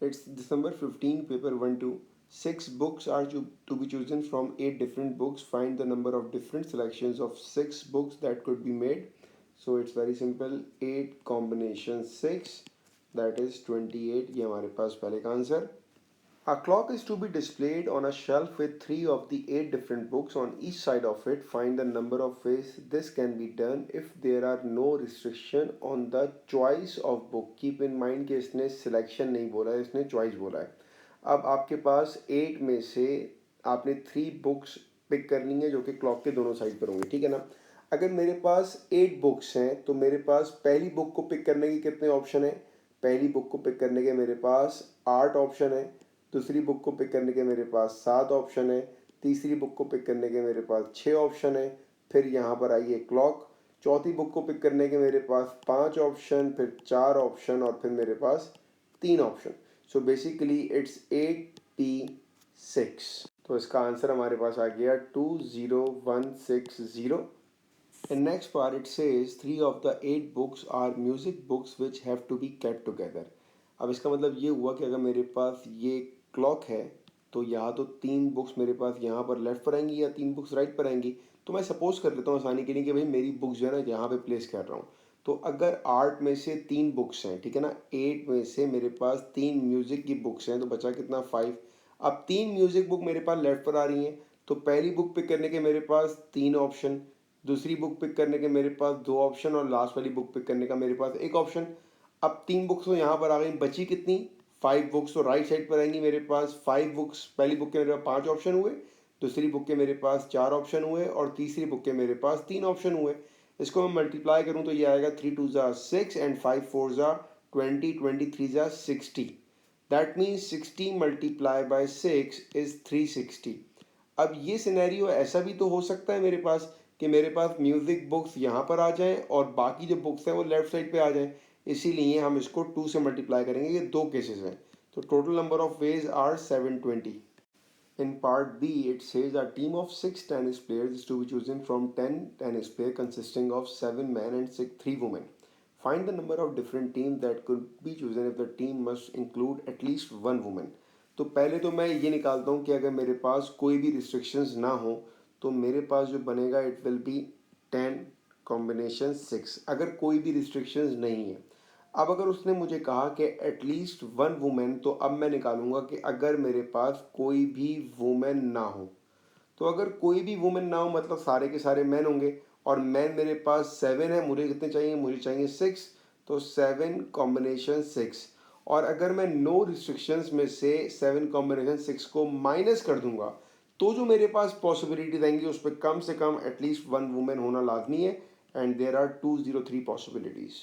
It's December 15, paper 1 2. 6 books are to be chosen from 8 different books. Find the number of different selections of 6 books that could be made. So it's very simple. 8 combination 6, that is 28. ये हमारे पास पहले का answer. A clock is to be displayed on a shelf with 3 of the 8 different books on each side of it. Find the number of ways this can be done if there are no restriction on the choice of book. Keep in mind कि इसने selection नहीं बोला है, इसने choice बोला है. अब आपके पास 8 में से आपने 3 बुक्स पिक करनी है जो कि क्लॉक के दोनों साइड पर होंगी, ठीक है ना. अगर मेरे पास 8 बुक्स हैं तो मेरे पास पहली बुक को पिक करने के कितने ऑप्शन हैं. पहली बुक को पिक करने के मेरे पास 8 ऑप्शन है. दूसरी बुक को पिक करने के मेरे पास 7 ऑप्शन है. तीसरी बुक को पिक करने के मेरे पास 6 ऑप्शन है. फिर यहाँ पर आइए क्लॉक. चौथी बुक को पिक करने के मेरे पास 5 ऑप्शन, फिर 4 ऑप्शन और फिर मेरे पास 3 ऑप्शन. So basically it's 86. तो इसका आंसर हमारे पास आ गया 20160. In next part it says 3 of the 8 books are music books which have to be kept together. अब इसका मतलब ये हुआ कि अगर मेरे पास ये क्लॉक है तो यहाँ तो 3 बुक्स मेरे पास यहाँ पर लेफ्ट पर आएंगी या 3 बुक्स राइट पर आएंगी. तो मैं सपोज कर लेता हूँ आसानी के लिए कि भाई मेरी बुक्स जो है ना यहाँ पे प्लेस कर रहा हूँ. तो अगर 8 में से 3 बुक्स हैं, ठीक है ना, 8 में से मेरे पास 3 म्यूज़िक की बुक्स हैं तो बचा कितना 5. अब 3 म्यूज़िक बुक मेरे पास लेफ्ट पर आ रही हैं तो पहली बुक पिक करने के मेरे पास 3 ऑप्शन, दूसरी बुक पिक करने के मेरे पास 2 ऑप्शन और लास्ट वाली बुक पिक करने का मेरे पास 1 ऑप्शन. अब 3 बुक्स तो यहाँ पर आ गई, बची कितनी 5 बुक्स. तो राइट साइड पर आएंगी मेरे पास 5 बुक्स. पहली बुक के मेरे पास 5 ऑप्शन हुए, दूसरी बुक के मेरे पास 4 ऑप्शन हुए और तीसरी बुक के मेरे पास 3 ऑप्शन हुए. इसको मैं मल्टीप्लाई करूँ तो ये आएगा 3 2 ज़ा 6 एंड 5 4 ज़ा 20, 23 ज़ा 60. That means 60 multiply by 6 is 360. अब ये सिनेरियो ऐसा भी तो हो सकता है मेरे पास कि मेरे पास म्यूज़िक बुक्स यहाँ पर आ जाएं और बाकी जो बुक्स हैं वो लेफ्ट साइड पे आ जाएं. इसीलिए हम इसको 2 से मल्टीप्लाई करेंगे. ये 2 केसेस हैं. तो total number of ways are 720. In part B, it says a team of 6 tennis players is to be chosen from 10 tennis players consisting of 7 men and 3 women. Find the number of different teams that could be chosen if the team must include at least one woman. तो पहले तो मैं ये निकालता हूँ कि अगर मेरे पास कोई भी रिस्ट्रिक्शंस ना हो तो मेरे पास जो बनेगा इट विल बी 10 कॉम्बिनेशन 6. अगर कोई भी रिस्ट्रिक्शंस नहीं है. अब अगर उसने मुझे कहा कि एटलीस्ट वन वुमेन, तो अब मैं निकालूंगा कि अगर मेरे पास कोई भी वुमेन ना हो. तो अगर कोई भी वुमेन ना हो मतलब सारे के सारे मैन होंगे और मैन मेरे पास 7 है. मुझे कितने चाहिए, मुझे चाहिए 6. तो 7 कॉम्बिनेशन 6. और अगर मैं नो रिस्ट्रिक्शंस में से 7 कॉम्बिनेशन 6 को माइनस कर दूंगा तो जो मेरे पास पॉसिबिलिटीज आएंगी उस पर कम से कम एटलीस्ट वन वुमेन होना लाजमी है. And there are 203 possibilities.